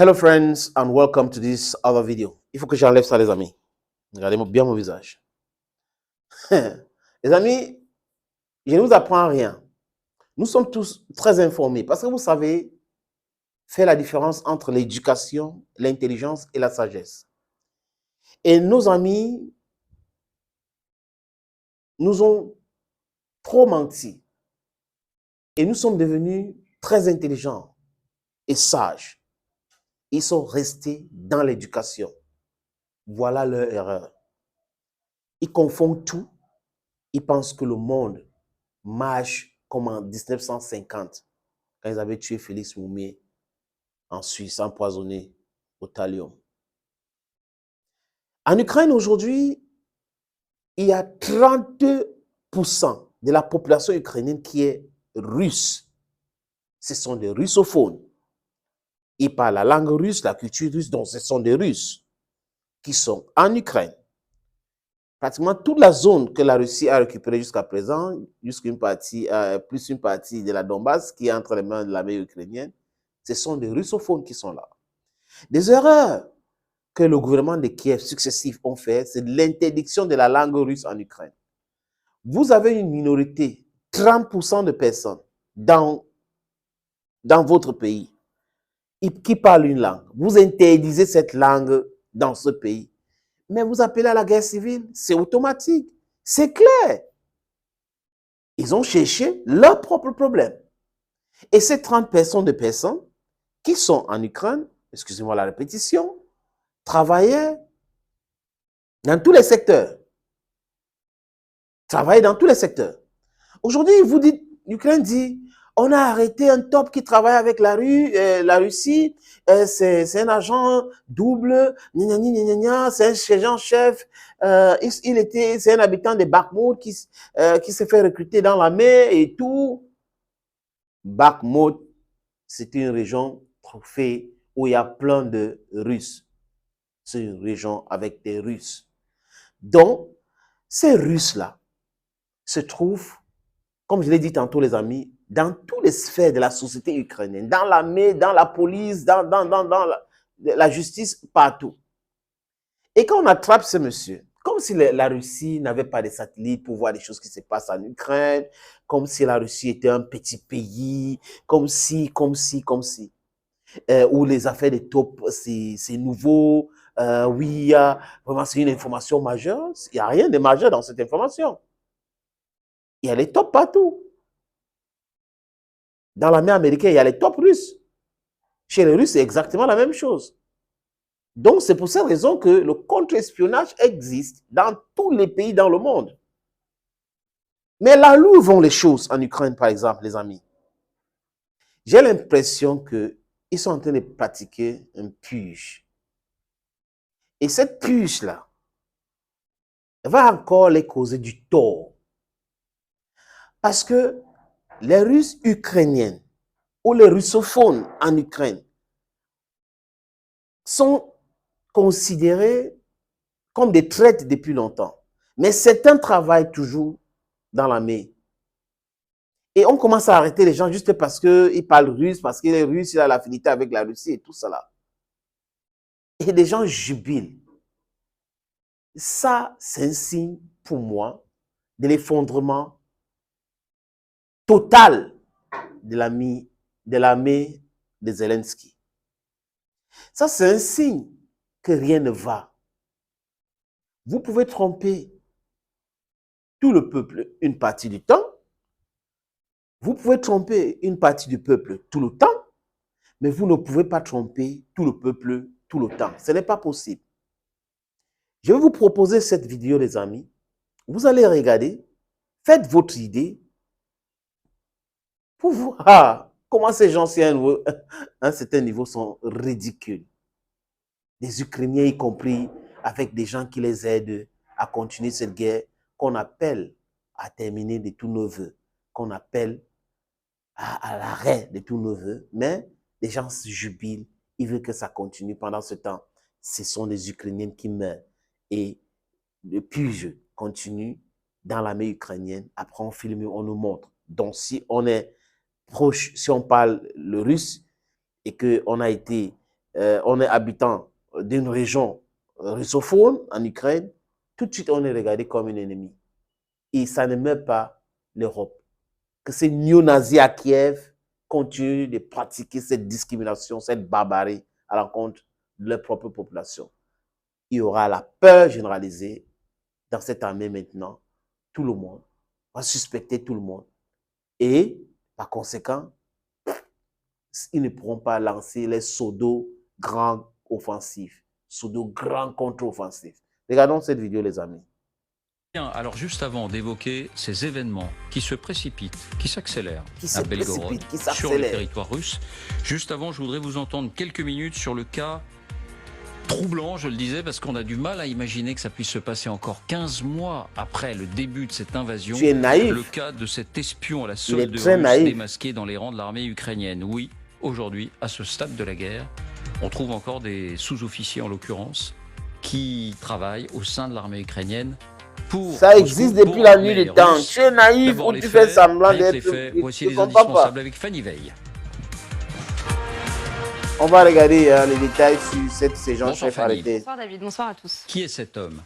Hello friends and welcome to this other video. Il faut que j'enlève ça les amis. Regardez bien mon visage. Les amis, je ne vous apprends rien. Nous sommes tous très informés parce que vous savez faire la différence entre l'éducation, l'intelligence et la sagesse. Et nos amis nous ont trop menti. Et nous sommes devenus très intelligents et sages. Ils sont restés dans l'éducation. Voilà leur erreur. Ils confondent tout. Ils pensent que le monde marche comme en 1950, quand ils avaient tué Félix Moumié en Suisse, empoisonné au thallium. En Ukraine aujourd'hui, il y a 32% de la population ukrainienne qui est russe. Ce sont des russophones. Ils parlent la langue russe, la culture russe, donc ce sont des Russes qui sont en Ukraine. Pratiquement toute la zone que la Russie a récupérée jusqu'à présent, jusqu'une partie, plus une partie de la Donbass qui est entre les mains de l'armée ukrainienne, ce sont des russophones qui sont là. Des erreurs que le gouvernement de Kiev successifs ont fait, c'est l'interdiction de la langue russe en Ukraine. Vous avez une minorité, 30% de personnes dans votre pays qui parlent une langue. Vous interdisez cette langue dans ce pays. Mais vous appelez à la guerre civile, c'est automatique, c'est clair. Ils ont cherché leur propre problème. Et ces 30% de personnes qui sont en Ukraine, excusez-moi la répétition, travaillaient dans tous les secteurs. Travaillaient dans tous les secteurs. Aujourd'hui, vous dites, l'Ukraine dit, on a arrêté un top qui travaille avec la Russie, c'est un agent double, c'est un sergent-chef, c'est un habitant de Bakhmut qui s'est fait recruter dans l'armée et tout. Bakhmut, c'est une région trophée où il y a plein de Russes. C'est une région avec des Russes. Donc, ces Russes-là se trouvent, comme je l'ai dit tantôt les amis, dans toutes les sphères de la société ukrainienne, dans l'armée, dans la police, dans la justice, partout. Et quand on attrape ce monsieur, comme si la Russie n'avait pas de satellites pour voir les choses qui se passent en Ukraine, comme si la Russie était un petit pays, comme si, où les affaires de top, c'est nouveau, oui, vraiment c'est une information majeure, il n'y a rien de majeur dans cette information. Il y a les tops partout. Dans l'armée américaine, il y a les tops russes. Chez les Russes, c'est exactement la même chose. Donc, c'est pour cette raison que le contre-espionnage existe dans tous les pays dans le monde. Mais là où vont les choses en Ukraine, par exemple, les amis? J'ai l'impression qu'ils sont en train de pratiquer un purge. Et cette purge-là va encore les causer du tort. Parce que les Russes ukrainiennes ou les russophones en Ukraine sont considérés comme des traites depuis longtemps. Mais certains travaillent toujours dans l'armée. Et on commence à arrêter les gens juste parce qu'ils parlent russe, parce qu'il est russe, il a l'affinité avec la Russie et tout cela. Et les gens jubilent. Ça, c'est un signe pour moi de l'effondrement total de l'armée de Zelensky. Ça, c'est un signe que rien ne va. Vous pouvez tromper tout le peuple une partie du temps. Vous pouvez tromper une partie du peuple tout le temps, mais vous ne pouvez pas tromper tout le peuple tout le temps. Ce n'est pas possible. Je vais vous proposer cette vidéo, les amis. Vous allez regarder, faites votre idée pour voir comment ces gens, à un certain niveau, sont ridicules. Des Ukrainiens y compris, avec des gens qui les aident à continuer cette guerre qu'on appelle à terminer de tous nos voeux, qu'on appelle à l'arrêt de tous nos voeux, mais les gens se jubilent, ils veulent que ça continue. Pendant ce temps, ce sont des Ukrainiens qui meurent. Et le purge continue dans l'armée ukrainienne. Après, on filme, on nous montre. Donc, si on est proche, si on parle le russe et qu'on a été on est habitant d'une région russophone en Ukraine, tout de suite on est regardé comme un ennemi. Et ça ne met pas l'Europe. Que ces néo-nazis à Kiev continuent de pratiquer cette discrimination, cette barbarie à l'encontre de leur propre population. Il y aura la peur généralisée dans cette armée maintenant. Tout le monde va suspecter tout le monde. Et par conséquent, ils ne pourront pas lancer les pseudo grands offensifs, pseudo grands contre-offensifs. Regardons cette vidéo, les amis. Bien, alors juste avant d'évoquer ces événements qui se précipitent, qui s'accélèrent à Belgorod, sur le territoire russe, juste avant, je voudrais vous entendre quelques minutes sur le cas troublant, je le disais, parce qu'on a du mal à imaginer que ça puisse se passer encore 15 mois après le début de cette invasion. Tu es naïf. Le cas de cet espion à la solde russe démasqué dans les rangs de l'armée ukrainienne. Oui, aujourd'hui, à ce stade de la guerre, on trouve encore des sous-officiers, en l'occurrence, qui travaillent au sein de l'armée ukrainienne. Ça existe depuis la nuit des temps. Tu es naïf ou tu fais semblant d'être... Voici les indispensables avec Fanny Veil. On va regarder les détails sur cette séance chef arrêté. Bonsoir David, bonsoir à tous. Qui est cet homme?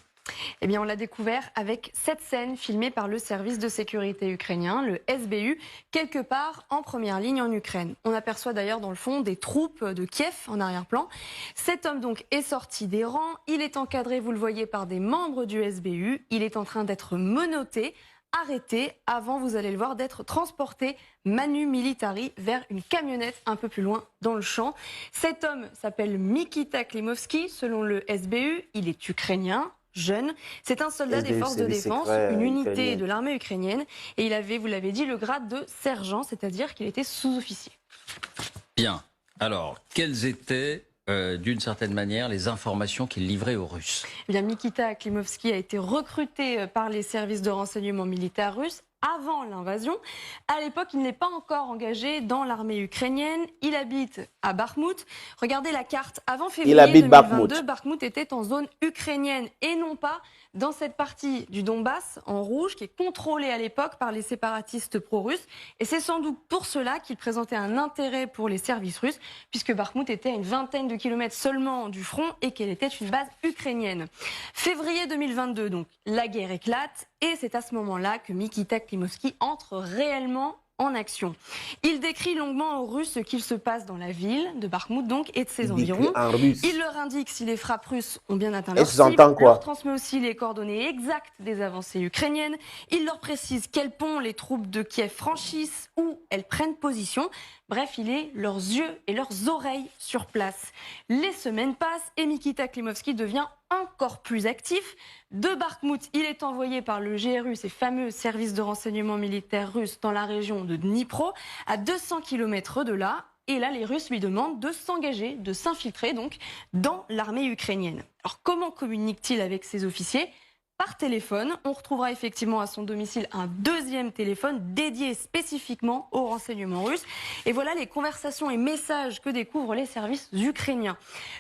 Eh bien, on l'a découvert avec cette scène filmée par le service de sécurité ukrainien, le SBU, quelque part en première ligne en Ukraine. On aperçoit d'ailleurs dans le fond des troupes de Kiev en arrière-plan. Cet homme donc est sorti des rangs, il est encadré, vous le voyez, par des membres du SBU. Il est en train d'être menotté, arrêté, avant, vous allez le voir, d'être transporté manu militari vers une camionnette un peu plus loin dans le champ. Cet homme s'appelle Mikita Klimovsky, selon le SBU, il est ukrainien. Jeune, c'est un soldat des forces de défense, une unité de l'armée ukrainienne, et il avait, vous l'avez dit, le grade de sergent, c'est-à-dire qu'il était sous-officier. Bien. Alors, quelles étaient, d'une certaine manière, les informations qu'il livrait aux Russes? Eh bien, Mikita Klimovsky a été recruté par les services de renseignement militaire russes avant l'invasion. À l'époque, il n'est pas encore engagé dans l'armée ukrainienne. Il habite à Bakhmout. Regardez la carte. Avant février 2022, Bakhmout était en zone ukrainienne et non pas dans cette partie du Donbass en rouge qui est contrôlée à l'époque par les séparatistes pro-russes. Et c'est sans doute pour cela qu'il présentait un intérêt pour les services russes, puisque Bakhmout était à une vingtaine de kilomètres seulement du front et qu'elle était une base ukrainienne. Février 2022, donc, la guerre éclate et c'est à ce moment-là que Mikita Klimovsky entre réellement en action. Il décrit longuement aux Russes ce qu'il se passe dans la ville de Bakhmout donc et de ses environs. Il leur indique si les frappes russes ont bien atteint leur cible. Il leur transmet aussi les coordonnées exactes des avancées ukrainiennes. Il leur précise quels ponts les troupes de Kiev franchissent, où elles prennent position. Bref, il est leurs yeux et leurs oreilles sur place. Les semaines passent et Mikita Klimovsky devient encore plus actif. De Bakhmout, il est envoyé par le GRU, ces fameux services de renseignement militaire russes, dans la région de Dnipro, à 200 km de là. Et là, les Russes lui demandent de s'engager, de s'infiltrer donc dans l'armée ukrainienne. Alors, comment communique-t-il avec ses officiers ? Par téléphone, on retrouvera effectivement à son domicile un deuxième téléphone dédié spécifiquement aux renseignements russes. Et voilà les conversations et messages que découvrent les services ukrainiens.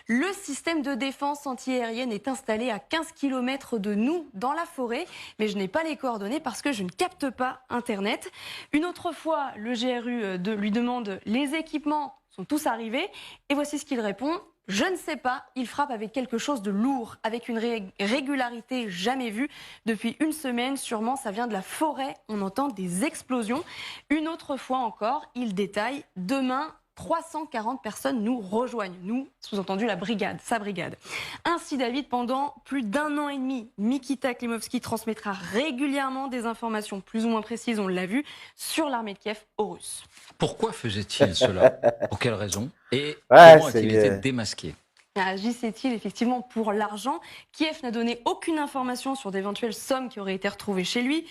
Le système de défense antiaérienne est installé à 15 km de nous, dans la forêt, mais je n'ai pas les coordonnées parce que je ne capte pas Internet. Une autre fois, le GRU lui demande « Les équipements sont tous arrivés ?» et voici ce qu'il répond. Je ne sais pas, il frappe avec quelque chose de lourd, avec une régularité jamais vue depuis une semaine. Sûrement, ça vient de la forêt, on entend des explosions. Une autre fois encore, il détaille, demain, 340 personnes nous rejoignent. Nous, sous-entendu la brigade, sa brigade. Ainsi, David, pendant plus d'1 an et demi, Mikita Klimovsky transmettra régulièrement des informations plus ou moins précises, on l'a vu, sur l'armée de Kiev aux Russes. Pourquoi faisait-il cela? Pour quelles raisons? Et comment a-t-il été démasqué? Agissait-il effectivement pour l'argent? Kiev n'a donné aucune information sur d'éventuelles sommes qui auraient été retrouvées chez lui.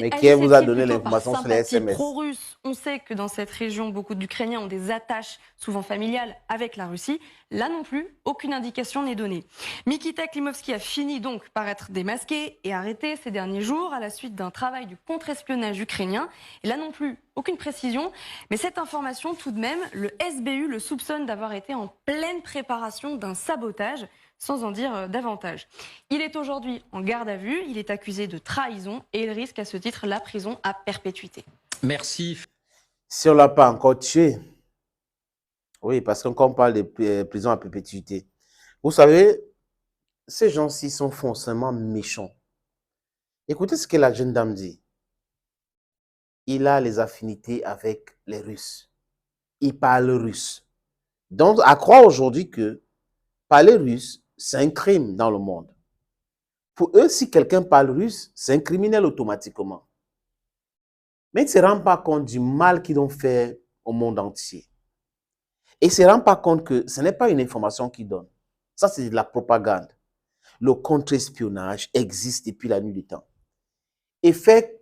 Mais Kiev vous a donné l'information sur les SMS. Pro-russe. On sait que dans cette région, beaucoup d'Ukrainiens ont des attaches, souvent familiales, avec la Russie. Là non plus, aucune indication n'est donnée. Mikita Klimovsky a fini donc par être démasqué et arrêté ces derniers jours à la suite d'un travail du contre-espionnage ukrainien. Et là non plus, aucune précision. Mais cette information, tout de même, le SBU le soupçonne d'avoir été en pleine préparation d'un sabotage, sans en dire davantage. Il est aujourd'hui en garde à vue, il est accusé de trahison et il risque à ce titre la prison à perpétuité. Merci. Si on ne l'a pas encore tué, Oui, parce qu'on parle de prison à perpétuité. Vous savez, ces gens-ci sont foncièrement méchants. Écoutez ce que la jeune dame dit. Il a les affinités avec les Russes. Il parle russe. Donc, à croire aujourd'hui que parler russe, c'est un crime dans le monde. Pour eux, si quelqu'un parle russe, c'est un criminel automatiquement. Mais ils ne se rendent pas compte du mal qu'ils ont fait au monde entier. Et ils ne se rendent pas compte que ce n'est pas une information qu'ils donnent. Ça, c'est de la propagande. Le contre-espionnage existe depuis la nuit du temps. Et fait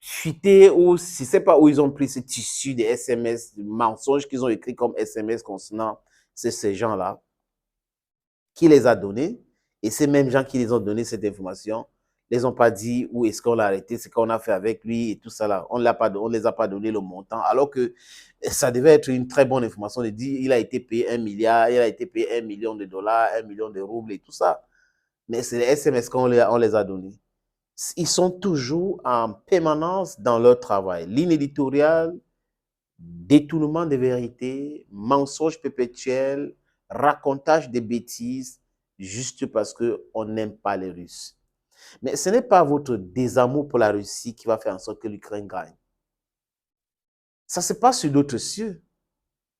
chuter, ou je ne sais pas où ils ont pris ce tissu des SMS, des mensonges qu'ils ont écrits comme SMS concernant ces gens-là, qui les a donnés. Et ces mêmes gens qui les ont donné cette information, ne les ont pas dit où est-ce qu'on l'a arrêté, ce qu'on a fait avec lui et tout ça là. On ne les a pas donné le montant, alors que ça devait être une très bonne information de dire il a été payé 1 milliard, il a été payé 1 million de dollars, 1 million de roubles et tout ça. Mais c'est les SMS qu'on les a donnés. Ils sont toujours en permanence dans leur travail. Ligne éditoriale, détournement des vérités, mensonges perpétuels, racontage des bêtises, juste parce qu'on n'aime pas les Russes. Mais ce n'est pas votre désamour pour la Russie qui va faire en sorte que l'Ukraine gagne. Ça se passe sur d'autres cieux.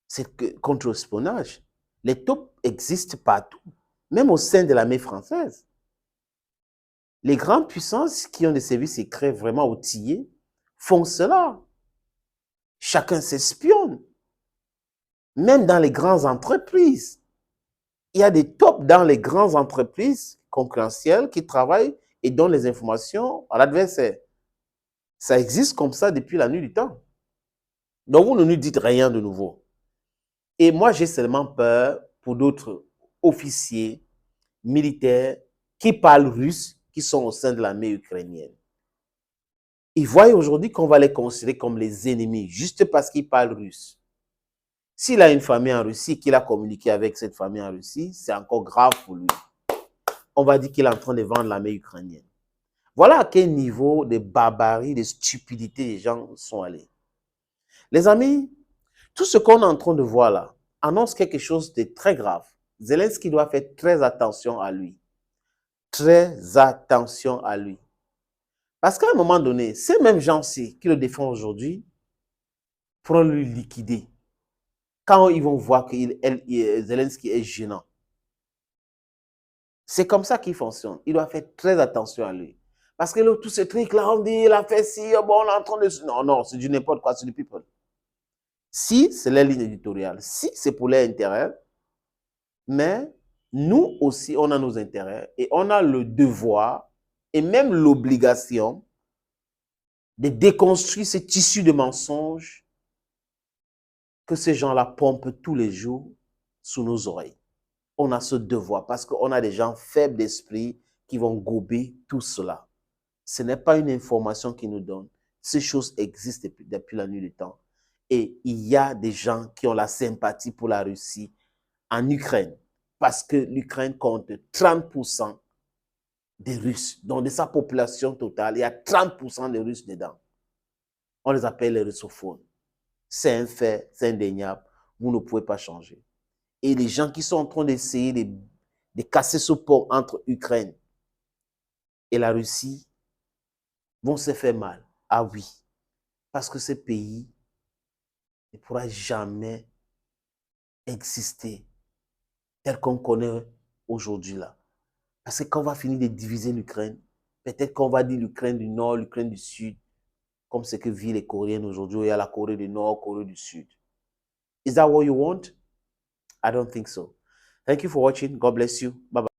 C'est contre-espionnage. Les taupes existent partout, même au sein de l'armée française. Les grandes puissances qui ont des services secrets vraiment outillés font cela. Chacun s'espionne. Même dans les grandes entreprises. Il y a des tops dans les grandes entreprises concurrentielles qui travaillent et donnent les informations à l'adversaire. Ça existe comme ça depuis la nuit du temps. Donc, vous ne nous dites rien de nouveau. Et moi, j'ai seulement peur pour d'autres officiers militaires qui parlent russe, qui sont au sein de l'armée ukrainienne. Ils voient aujourd'hui qu'on va les considérer comme les ennemis, juste parce qu'ils parlent russe. S'il a une famille en Russie, qu'il a communiqué avec cette famille en Russie, c'est encore grave pour lui. On va dire qu'il est en train de vendre l'armée ukrainienne. Voilà à quel niveau de barbarie, de stupidité les gens sont allés. Les amis, tout ce qu'on est en train de voir là annonce quelque chose de très grave. Zelensky doit faire très attention à lui. Très attention à lui. Parce qu'à un moment donné, ces mêmes gens-ci qui le défendent aujourd'hui pourront le liquider. Quand ils vont voir que Zelensky est gênant. C'est comme ça qu'il fonctionne. Il doit faire très attention à lui. Parce que là, tous ces trucs-là, on dit, il a fait ci, bon, on est en train de... Non, non, c'est du n'importe quoi, c'est du people. Si, c'est leur ligne éditoriale. Si, c'est pour leur intérêt. Mais nous aussi, on a nos intérêts et on a le devoir et même l'obligation de déconstruire ce tissu de mensonges que ces gens-là pompent tous les jours sous nos oreilles. On a ce devoir parce qu'on a des gens faibles d'esprit qui vont gober tout cela. Ce n'est pas une information qu'ils nous donnent. Ces choses existent depuis la nuit du temps. Et il y a des gens qui ont la sympathie pour la Russie en Ukraine parce que l'Ukraine compte 30% des Russes. Donc, de sa population totale, il y a 30% de Russes dedans. On les appelle les russophones. C'est un fait, c'est indéniable. Vous ne pouvez pas changer. Et les gens qui sont en train d'essayer de casser ce pont entre Ukraine et la Russie vont se faire mal. Ah oui, parce que ce pays ne pourra jamais exister tel qu'on connaît aujourd'hui là. Parce que quand on va finir de diviser l'Ukraine, peut-être qu'on va dire l'Ukraine du Nord, l'Ukraine du Sud, comme ce que vivent les Coréens aujourd'hui, il y a la Corée du Nord, Corée du Sud. Is that what you want? I don't think so. Thank you for watching. God bless you. Bye-bye.